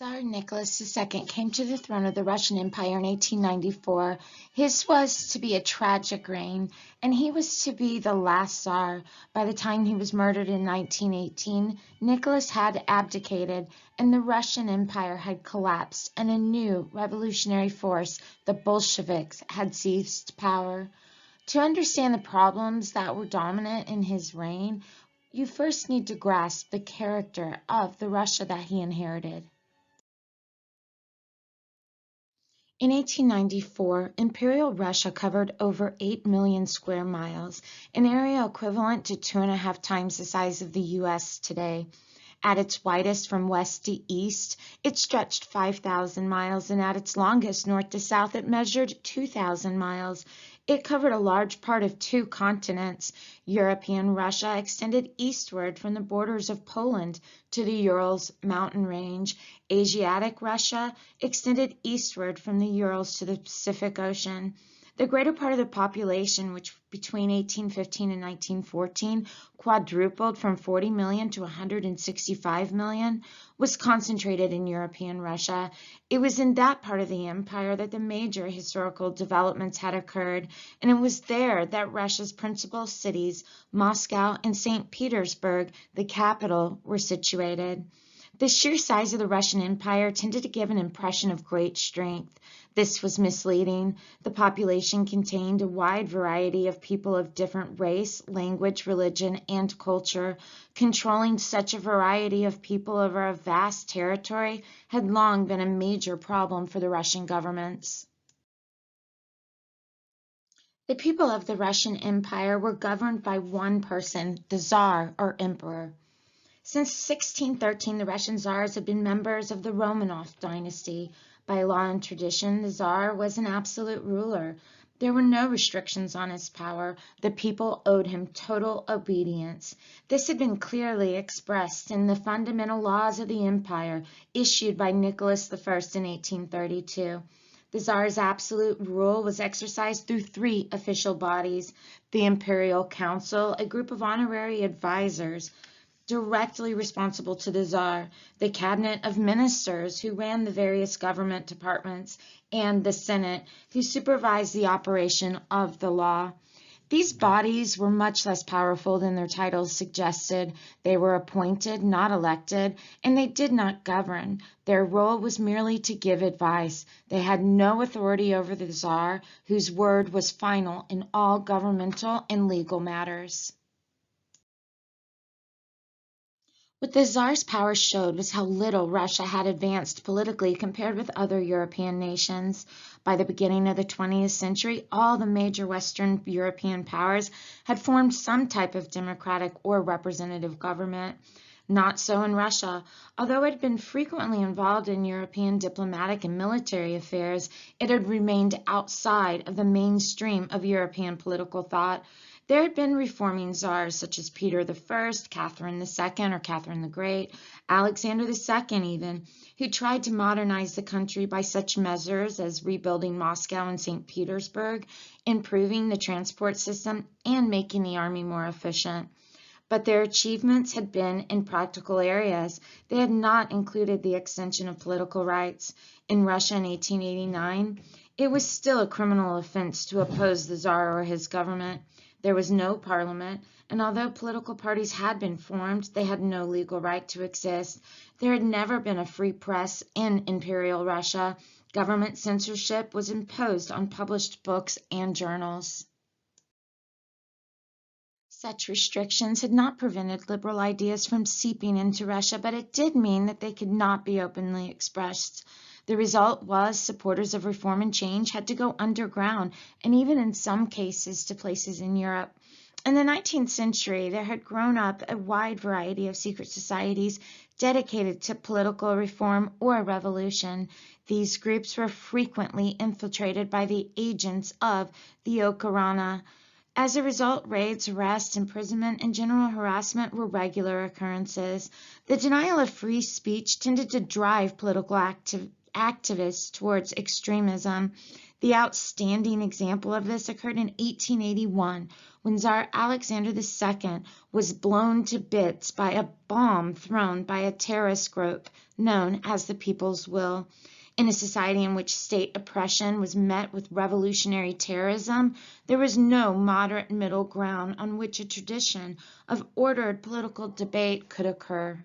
Tsar Nicholas II came to the throne of the Russian Empire in 1894. His was to be a tragic reign, and he was to be the last Tsar. By the time he was murdered in 1918, Nicholas had abdicated, and the Russian Empire had collapsed, and a new revolutionary force, the Bolsheviks, had seized power. To understand the problems that were dominant in his reign, you first need to grasp the character of the Russia that he inherited. In 1894, Imperial Russia covered over 8 million square miles, an area equivalent to 2.5 times the size of the U.S. today. At its widest from west to east, it stretched 5,000 miles, and at its longest north to south, it measured 2,000 miles. It covered a large part of 2 continents. European Russia extended eastward from the borders of Poland to the Urals mountain range. Asiatic Russia extended eastward from the Urals to the Pacific Ocean. The greater part of the population, which between 1815 and 1914 quadrupled from 40 million to 165 million, was concentrated in European Russia. It was in that part of the empire that the major historical developments had occurred, and it was there that Russia's principal cities, Moscow and St. Petersburg, the capital, were situated. The sheer size of the Russian Empire tended to give an impression of great strength. This was misleading. The population contained a wide variety of people of different race, language, religion, and culture. Controlling such a variety of people over a vast territory had long been a major problem for the Russian governments. The people of the Russian Empire were governed by one person, the Tsar or emperor. Since 1613, the Russian Tsars had been members of the Romanov dynasty. By law and tradition, the Tsar was an absolute ruler. There were no restrictions on his power. The people owed him total obedience. This had been clearly expressed in the fundamental laws of the empire issued by Nicholas I in 1832. The Tsar's absolute rule was exercised through 3 official bodies: the Imperial Council, a group of honorary advisors directly responsible to the Tsar, the cabinet of ministers who ran the various government departments, and the Senate, who supervised the operation of the law. These bodies were much less powerful than their titles suggested. They were appointed, not elected, and they did not govern. Their role was merely to give advice. They had no authority over the Tsar, whose word was final in all governmental and legal matters. What the Tsar's power showed was how little Russia had advanced politically compared with other European nations. By the beginning of the 20th century, all the major Western European powers had formed some type of democratic or representative government. Not so in Russia. Although it had been frequently involved in European diplomatic and military affairs, it had remained outside of the mainstream of European political thought. There had been reforming czars such as Peter I, Catherine II, or Catherine the Great, Alexander II even, who tried to modernize the country by such measures as rebuilding Moscow and St. Petersburg, improving the transport system, and making the army more efficient. But their achievements had been in practical areas. They had not included the extension of political rights. In Russia in 1889, it was still a criminal offense to oppose the Tsar or his government. There was no parliament, and although political parties had been formed, they had no legal right to exist. There had never been a free press in Imperial Russia. Government censorship was imposed on published books and journals. Such restrictions had not prevented liberal ideas from seeping into Russia, but it did mean that they could not be openly expressed. The result was supporters of reform and change had to go underground, and even in some cases to places in Europe. In the 19th century, there had grown up a wide variety of secret societies dedicated to political reform or revolution. These groups were frequently infiltrated by the agents of the Okhrana. As a result, raids, arrest, imprisonment, and general harassment were regular occurrences. The denial of free speech tended to drive political activists towards extremism. The outstanding example of this occurred in 1881 when Tsar Alexander II was blown to bits by a bomb thrown by a terrorist group known as the People's Will. In a society in which state oppression was met with revolutionary terrorism, there was no moderate middle ground on which a tradition of ordered political debate could occur.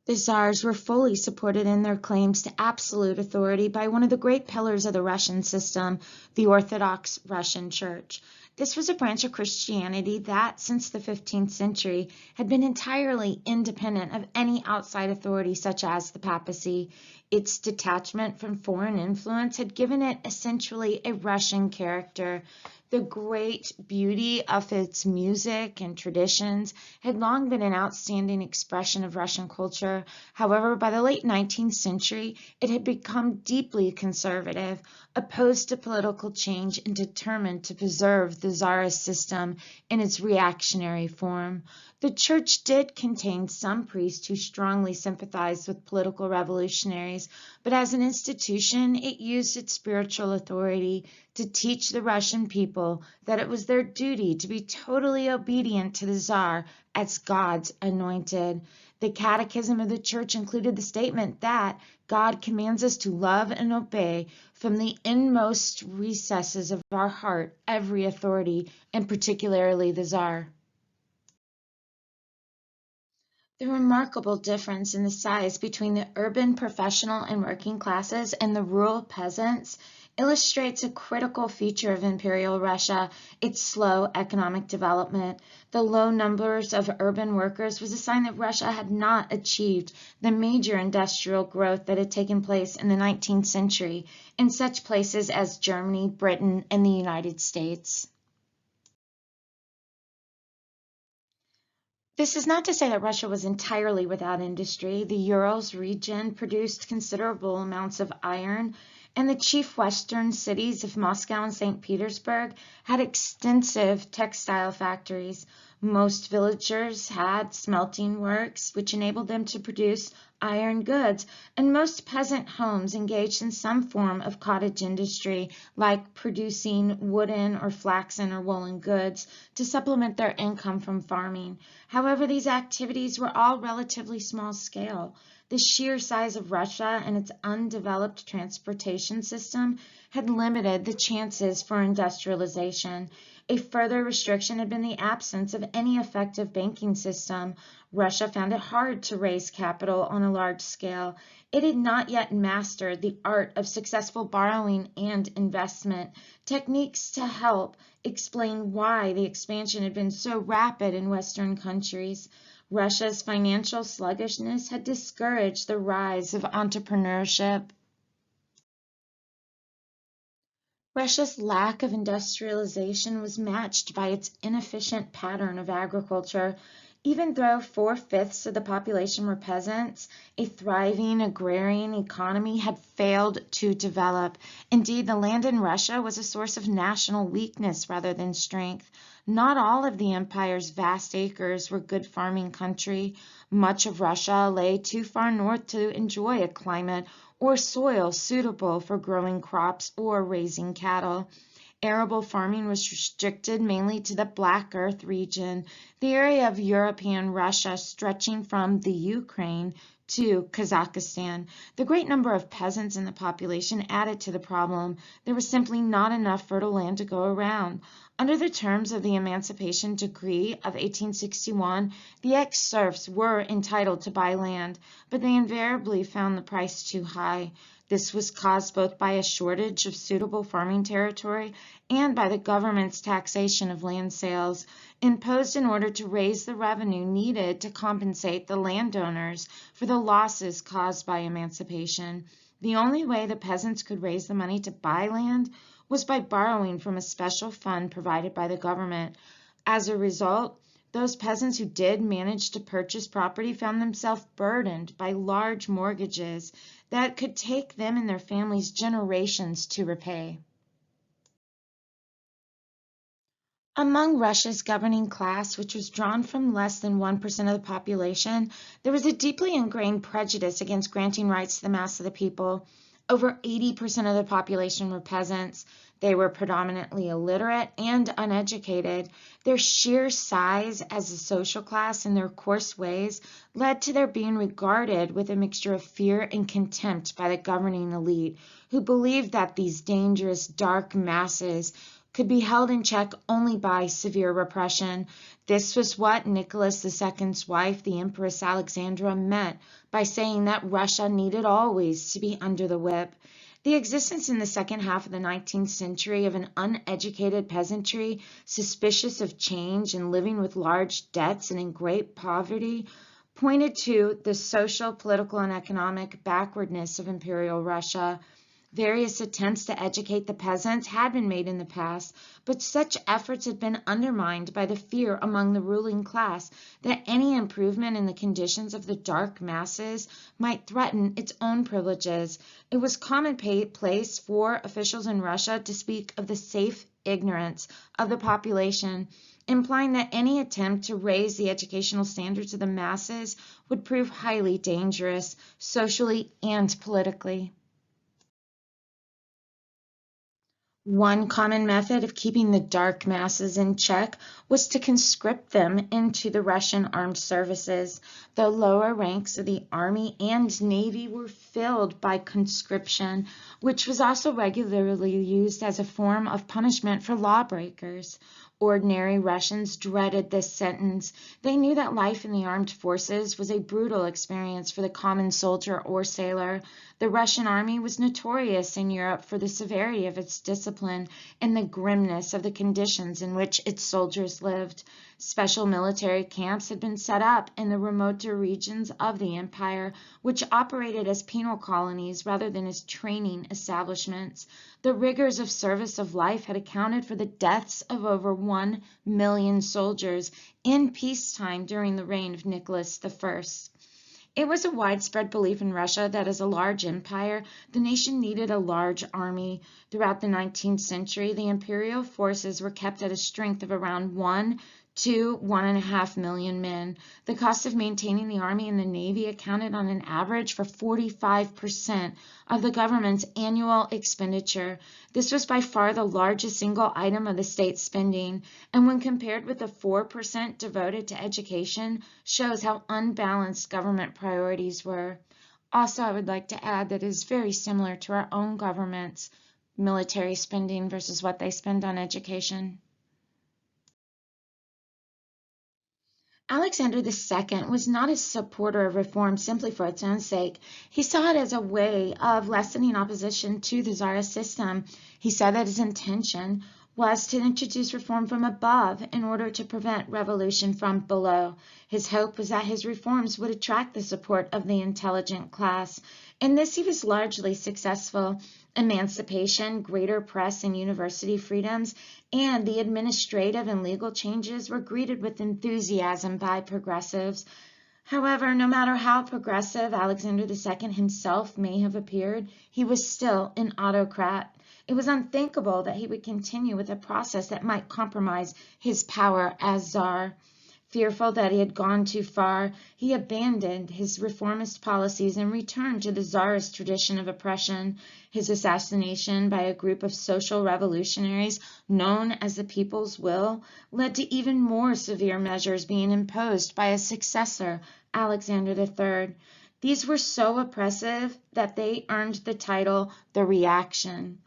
The Tsars were fully supported in their claims to absolute authority by one of the great pillars of the Russian system, the Orthodox Russian Church. This was a branch of Christianity that, since the 15th century, had been entirely independent of any outside authority such as the papacy. Its detachment from foreign influence had given it essentially a Russian character. The great beauty of its music and traditions had long been an outstanding expression of Russian culture. However, by the late 19th century, it had become deeply conservative, opposed to political change, and determined to preserve the Tsarist system in its reactionary form. The church did contain some priests who strongly sympathized with political revolutionaries, but as an institution, it used its spiritual authority to teach the Russian people that it was their duty to be totally obedient to the Tsar as God's anointed. The Catechism of the Church included the statement that God commands us to love and obey from the inmost recesses of our heart every authority, and particularly the Tsar. The remarkable difference in the size between the urban professional and working classes and the rural peasants illustrates a critical feature of Imperial Russia, its slow economic development. The low numbers of urban workers was a sign that Russia had not achieved the major industrial growth that had taken place in the 19th century in such places as Germany, Britain, and the United States. This is not to say that Russia was entirely without industry. The Urals region produced considerable amounts of iron, and the chief western cities of Moscow and St. Petersburg had extensive textile factories. Most villagers had smelting works, which enabled them to produce iron goods, and most peasant homes engaged in some form of cottage industry, like producing wooden or flaxen or woolen goods to supplement their income from farming. However, these activities were all relatively small scale. The sheer size of Russia and its undeveloped transportation system had limited the chances for industrialization. A further restriction had been the absence of any effective banking system. Russia found it hard to raise capital on a large scale. It had not yet mastered the art of successful borrowing and investment, techniques to help explain why the expansion had been so rapid in Western countries. Russia's financial sluggishness had discouraged the rise of entrepreneurship. Russia's lack of industrialization was matched by its inefficient pattern of agriculture. Even though 4/5 of the population were peasants, a thriving agrarian economy had failed to develop. Indeed, the land in Russia was a source of national weakness rather than strength. Not all of the empire's vast acres were good farming country. Much of Russia lay too far north to enjoy a climate or soil suitable for growing crops or raising cattle. Arable farming was restricted mainly to the Black Earth region, the area of European Russia stretching from the Ukraine to Kazakhstan. The great number of peasants in the population added to the problem. There was simply not enough fertile land to go around. Under the terms of the Emancipation Decree of 1861, the ex-serfs were entitled to buy land, but they invariably found the price too high. This was caused both by a shortage of suitable farming territory and by the government's taxation of land sales, imposed in order to raise the revenue needed to compensate the landowners for the losses caused by emancipation. The only way the peasants could raise the money to buy land was by borrowing from a special fund provided by the government. As a result, those peasants who did manage to purchase property found themselves burdened by large mortgages that could take them and their families generations to repay. Among Russia's governing class, which was drawn from less than 1% of the population, there was a deeply ingrained prejudice against granting rights to the mass of the people. Over 80% of the population were peasants. They were predominantly illiterate and uneducated. Their sheer size as a social class and their coarse ways led to their being regarded with a mixture of fear and contempt by the governing elite, who believed that these dangerous, dark masses could be held in check only by severe repression. This was what Nicholas II's wife, the Empress Alexandra, meant by saying that Russia needed always to be under the whip. The existence in the second half of the 19th century of an uneducated peasantry, suspicious of change and living with large debts and in great poverty, pointed to the social, political, and economic backwardness of Imperial Russia. Various attempts to educate the peasants had been made in the past, but such efforts had been undermined by the fear among the ruling class that any improvement in the conditions of the dark masses might threaten its own privileges. It was commonplace for officials in Russia to speak of the safe ignorance of the population, implying that any attempt to raise the educational standards of the masses would prove highly dangerous, socially and politically. One common method of keeping the dark masses in check was to conscript them into the Russian armed services. The lower ranks of the army and navy were filled by conscription, which was also regularly used as a form of punishment for lawbreakers. Ordinary Russians dreaded this sentence. They knew that life in the armed forces was a brutal experience for the common soldier or sailor. The Russian army was notorious in Europe for the severity of its discipline and the grimness of the conditions in which its soldiers lived. Special military camps had been set up in the remoter regions of the empire, which operated as penal colonies rather than as training establishments. The rigors of service of life had accounted for the deaths of over 1 million soldiers in peacetime during the reign of Nicholas I. It was a widespread belief in Russia that as a large empire, the nation needed a large army. Throughout the 19th century, the imperial forces were kept at a strength of around 1 to 1.5 million men. The cost of maintaining the army and the navy accounted on an average for 45% of the government's annual expenditure. This was by far the largest single item of the state's spending, and when compared with the 4% devoted to education, shows how unbalanced government priorities were. Also, I would like to add that it is very similar to our own government's military spending versus what they spend on education. Alexander II was not a supporter of reform simply for its own sake. He saw it as a way of lessening opposition to the Tsarist system. He said that his intention was to introduce reform from above in order to prevent revolution from below. His hope was that his reforms would attract the support of the intelligent class. In this he was largely successful. Emancipation, greater press and university freedoms, and the administrative and legal changes were greeted with enthusiasm by progressives. However, no matter how progressive Alexander II himself may have appeared, he was still an autocrat. It was unthinkable that he would continue with a process that might compromise his power as Tsar. Fearful that he had gone too far, he abandoned his reformist policies and returned to the Tsarist tradition of oppression. His assassination by a group of social revolutionaries known as the People's Will led to even more severe measures being imposed by a successor, Alexander III. These were so oppressive that they earned the title the Reaction.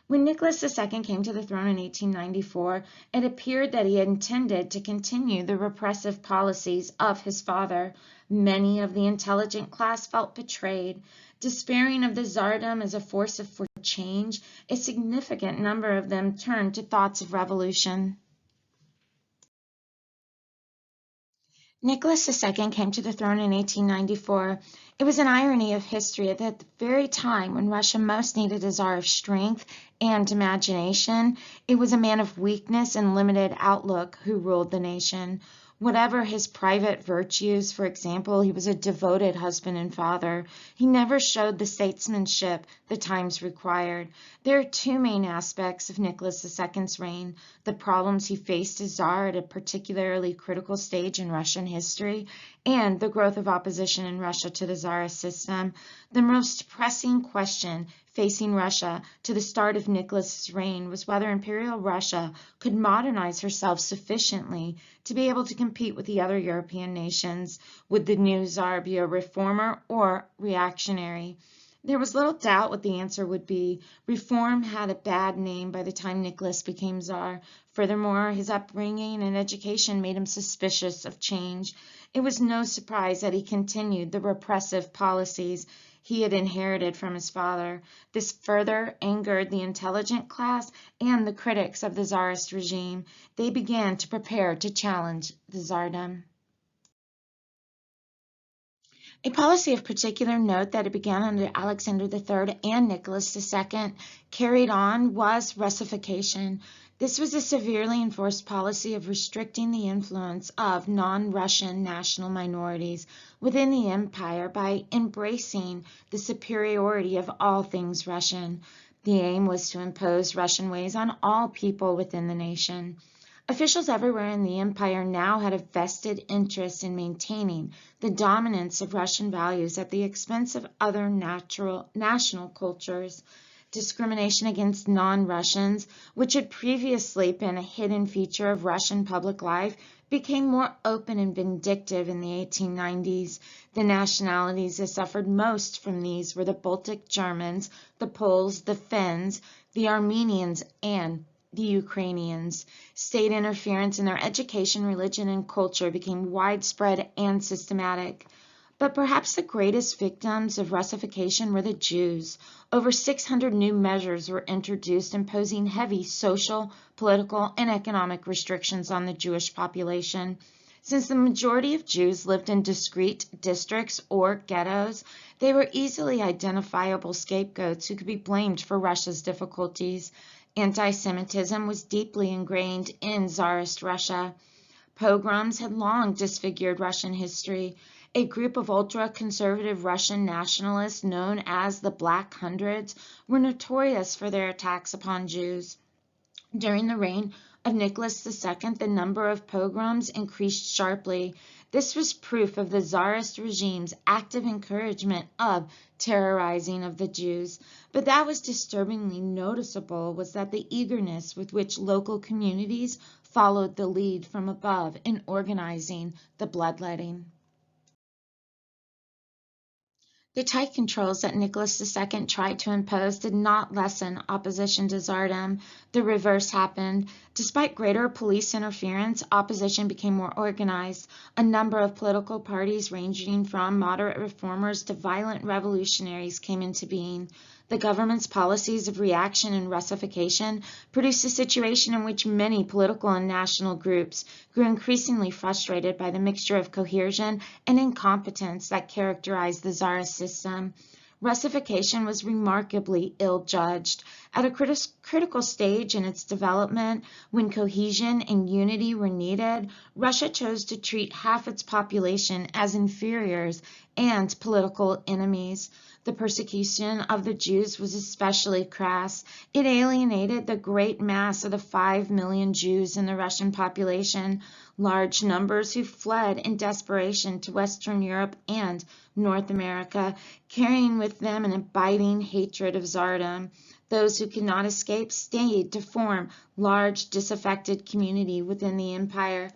When Nicholas II came to the throne in 1894, it appeared that he intended to continue the repressive policies of his father. Many of the intelligent class felt betrayed. Despairing of the Tsardom as a force for change, a significant number of them turned to thoughts of revolution. Nicholas II came to the throne in 1894. It was an irony of history that at the very time when Russia most needed a czar of strength and imagination, it was a man of weakness and limited outlook who ruled the nation. Whatever his private virtues, for example, he was a devoted husband and father. He never showed the statesmanship the times required. There are two main aspects of Nicholas II's reign: the problems he faced as Tsar at a particularly critical stage in Russian history, and the growth of opposition in Russia to the Tsarist system. The most pressing question facing Russia to the start of Nicholas's reign was whether Imperial Russia could modernize herself sufficiently to be able to compete with the other European nations. Would the new Tsar be a reformer or reactionary? There was little doubt what the answer would be. Reform had a bad name by the time Nicholas became Tsar. Furthermore, his upbringing and education made him suspicious of change. It was no surprise that he continued the repressive policies he had inherited from his father. This further angered the intelligent class and the critics of the Tsarist regime. They began to prepare to challenge the Tsardom. A policy of particular note that it began under Alexander III and Nicholas II carried on was Russification. This was a severely enforced policy of restricting the influence of non-Russian national minorities within the empire by embracing the superiority of all things Russian. The aim was to impose Russian ways on all people within the nation. Officials everywhere in the empire now had a vested interest in maintaining the dominance of Russian values at the expense of other national cultures. Discrimination against non-Russians, which had previously been a hidden feature of Russian public life, became more open and vindictive in the 1890s. The nationalities that suffered most from these were the Baltic Germans, the Poles, the Finns, the Armenians, and the Ukrainians. State interference in their education, religion, and culture became widespread and systematic. But perhaps the greatest victims of Russification were the Jews. Over 600 new measures were introduced imposing heavy social, political, and economic restrictions on the Jewish population. Since the majority of Jews lived in discrete districts or ghettos, they were easily identifiable scapegoats who could be blamed for Russia's difficulties. Anti-Semitism was deeply ingrained in Tsarist Russia. Pogroms had long disfigured Russian history. A group of ultra-conservative Russian nationalists known as the Black Hundreds were notorious for their attacks upon Jews. During the reign of Nicholas II, the number of pogroms increased sharply. This was proof of the Tsarist regime's active encouragement of terrorizing of the Jews. But that was disturbingly noticeable was that the eagerness with which local communities followed the lead from above in organizing the bloodletting. The tight controls that Nicholas II tried to impose did not lessen opposition to Tsardom. The reverse happened. Despite greater police interference, opposition became more organized. A number of political parties ranging from moderate reformers to violent revolutionaries came into being. The government's policies of reaction and Russification produced a situation in which many political and national groups grew increasingly frustrated by the mixture of coercion and incompetence that characterized the Tsarist system. Russification was remarkably ill-judged. At a critical stage in its development, when cohesion and unity were needed, Russia chose to treat half its population as inferiors and political enemies. The persecution of the Jews was especially crass. It alienated the great mass of the 5 million Jews in the Russian population, large numbers who fled in desperation to Western Europe and North America, carrying with them an abiding hatred of Tsardom. Those who could not escape stayed to form large disaffected community within the empire.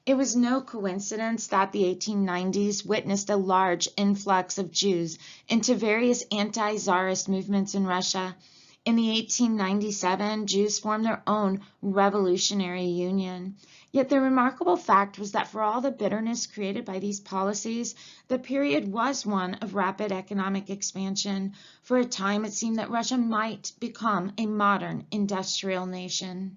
It was no coincidence that the 1890s witnessed a large influx of Jews into various anti-Tsarist movements in Russia. In the 1897, Jews formed their own revolutionary union. Yet the remarkable fact was that for all the bitterness created by these policies, the period was one of rapid economic expansion. For a time, it seemed that Russia might become a modern industrial nation.